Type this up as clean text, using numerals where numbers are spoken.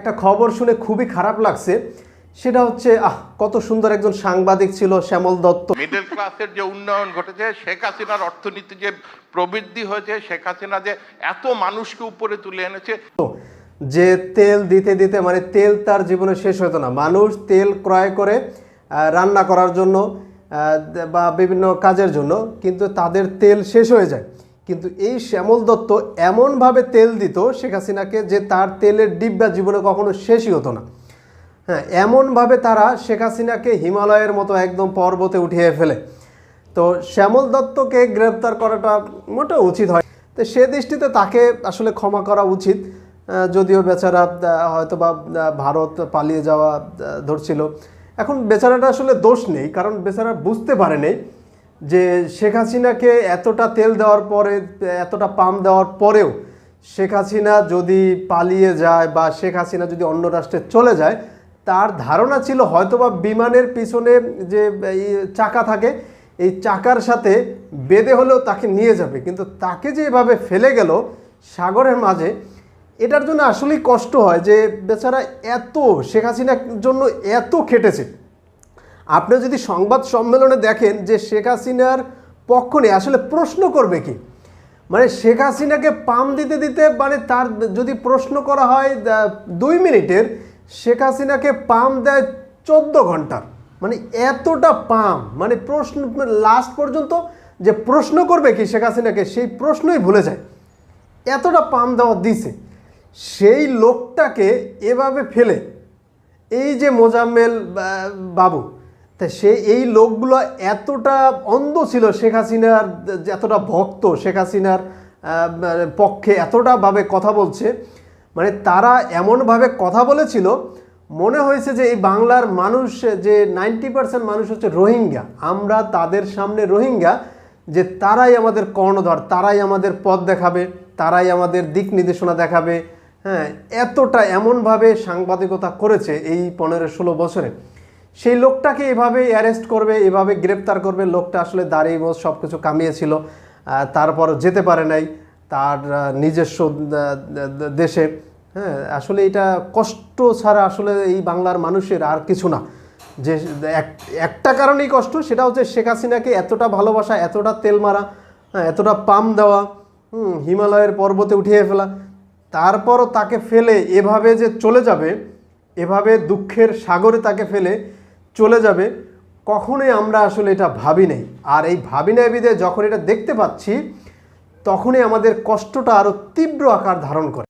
একটা খবর শুনে খুবই খারাপ লাগছে। সেটা হচ্ছে কত সুন্দর একজন সাংবাদিক ছিল শ্যামল দত্ত। মিডল ক্লাসের যে উন্নয়ন ঘটেছে, শেখ হাসিনার অর্থনীতি যে প্রবৃদ্ধি হয়েছে, শেখ হাসিনা যে এত মানুষকে উপরে তুলে এনেছে, যে তেল দিতে দিতে মানে তেল তার জীবনে শেষ হতো না। মানুষ তেল ক্রয় করে রান্না করার জন্য বা বিভিন্ন কাজের জন্য, কিন্তু তাদের তেল শেষ হয়ে যায়। কিন্তু এই শ্যামল দত্ত এমনভাবে তেল দিত শেখ হাসিনাকে যে তার তেলের ডিব্বা জীবনে কখনো শেষই হতো না। হ্যাঁ, এমনভাবে তারা শেখ হাসিনাকে হিমালয়ের মতো একদম পর্বতে উঠিয়ে ফেলে। তো শ্যামল দত্তকে গ্রেপ্তার করাটা মোটেও উচিত হয়। তো সে দৃষ্টিতে তাকে আসলে ক্ষমা করা উচিত, যদিও বেচারা হয়তো বা ভারত পালিয়ে যাওয়া ধরছিল। এখন বেচারাটা আসলে দোষ নেই, কারণ বেচারা বুঝতে পারে নেই যে শেখ হাসিনাকে এতটা তেল দেওয়ার পরে, এতটা পাম্প দেওয়ার পরেও শেখ হাসিনা যদি পালিয়ে যায় বা শেখ হাসিনা যদি অন্য রাষ্ট্রে চলে যায়, তার ধারণা ছিল হয়তোবা বিমানের পিছনে যে চাকা থাকে, এই চাকার সাথে বেঁধে হলেও তাকে নিয়ে যাবে। কিন্তু তাকে যে এভাবে ফেলে গেল সাগরের মাঝে, এটার জন্য আসলেই কষ্ট হয় যে বেচারা এত শেখ হাসিনার জন্য এত খেটেছে। আপনি যদি সংবাদ সম্মেলনে দেখেন যে শেখ হাসিনার পক্ষ নিয়ে আসলে প্রশ্ন করবে কি, মানে শেখ হাসিনাকে পাম দিতে দিতে মানে তার যদি প্রশ্ন করা হয় 2 মিনিটের, শেখ হাসিনাকে পাম দেয় 14 ঘন্টার। মানে এতটা পাম, মানে প্রশ্ন লাস্ট পর্যন্ত যে প্রশ্ন করবে কি শেখ হাসিনাকে, সেই প্রশ্নই ভুলে যায়, এতটা পাম দেওয়া দিছে। সেই লোকটাকে এভাবে ফেলে এই যে মোজাম্মেল বাবু, তা এই লোকগুলো এতটা অন্ধ ছিল শেখ হাসিনার, এতটা ভক্ত শেখ হাসিনার পক্ষে, এতটাভাবে কথা বলছে, মানে তারা এমনভাবে কথা বলেছিল মনে হয়েছে যে এই বাংলার মানুষ যে 90% মানুষ হচ্ছে রোহিঙ্গা, আমরা তাদের সামনে রোহিঙ্গা, যে তারাই আমাদের কর্ণধার, তারাই আমাদের পথ দেখাবে, তারাই আমাদের দিক নির্দেশনা দেখাবে। হ্যাঁ, এতটা এমনভাবে সাংবাদিকতা করেছে এই 15-16 বছরে। সেই লোকটাকে এভাবে অ্যারেস্ট করবে, এভাবে গ্রেপ্তার করবে। লোকটা আসলে দাড়ি মোজ সব কিছু কামিয়েছিল, তারপর যেতে পারে নাই তার নিজস্ব দেশে। হ্যাঁ, আসলে এটা কষ্ট ছাড়া আসলে এই বাংলার মানুষের আর কিছু না। যে একটা কারণেই কষ্ট, সেটা হচ্ছে শেখ হাসিনাকে এতটা ভালোবাসা, এতটা তেল মারা, এতটা পাম দেওয়া, হিমালয়ের পর্বতে উঠিয়ে ফেলা, তারপরও তাকে ফেলে এভাবে যে চলে যাবে, এভাবে দুঃখের সাগরে তাকে ফেলে চলে যাবে, কখনোই আমরা আসলে এটা ভাবি নাই। আর এই ভাবি নাই বিধে যখন এটা দেখতে পাচ্ছি, তখনই আমাদের কষ্টটা আরও তীব্র আকার ধারণ করে।